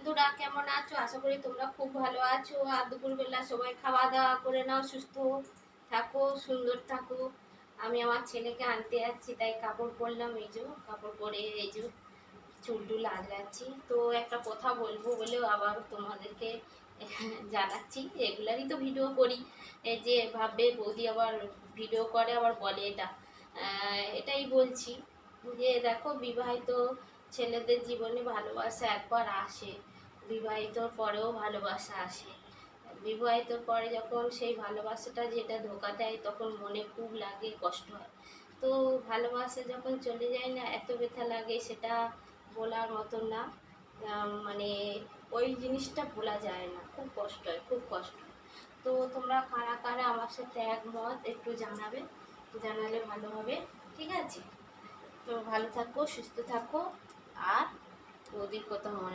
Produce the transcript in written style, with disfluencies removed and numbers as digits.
বন্ধুরা কেমন আছো? আশা করি তোমরা খুব ভালো আছো। আর দুপুরবেলা সবাই খাওয়া দাওয়া করে নাও, সুস্থ থাকো, সুন্দর থাকো। আমি আমার ছেলেকে আনতে যাচ্ছি, তাই কাপড় পরলাম। এই যে কাপড় পরে এই যে চুল টুল আজরাচ্ছি। তো একটা কথা বলবো বলেও আবার তোমাদেরকে জানাচ্ছি। রেগুলারই তো ভিডিও করি, এই যে ভাববে বৌদি আবার ভিডিও করে আবার বলে এটা। এটাই বলছি যে দেখো, বিবাহিত ছেলেদের জীবনে ভালোবাসা একবার আসে, বিবাহিতর পরেও ভালোবাসা আসে। বিবাহিতর পরে যখন সেই ভালোবাসাটা যেটা ধোঁকা দেয়, তখন মনে খুব লাগে, কষ্ট হয়। তো ভালোবাসা যখন চলে যায় না, এত ব্যথা লাগে, সেটা বলার মতন না। মানে ওই জিনিসটা ভোলা যায় না, খুব কষ্ট হয়, খুব কষ্ট হয়। তো তোমরা কারা কারা আমার সাথে একমত একটু জানাবে, জানালে ভালো হবে। ঠিক আছে? তো ভালো থাকো, সুস্থ থাকো, আর বৌদির কথা মনে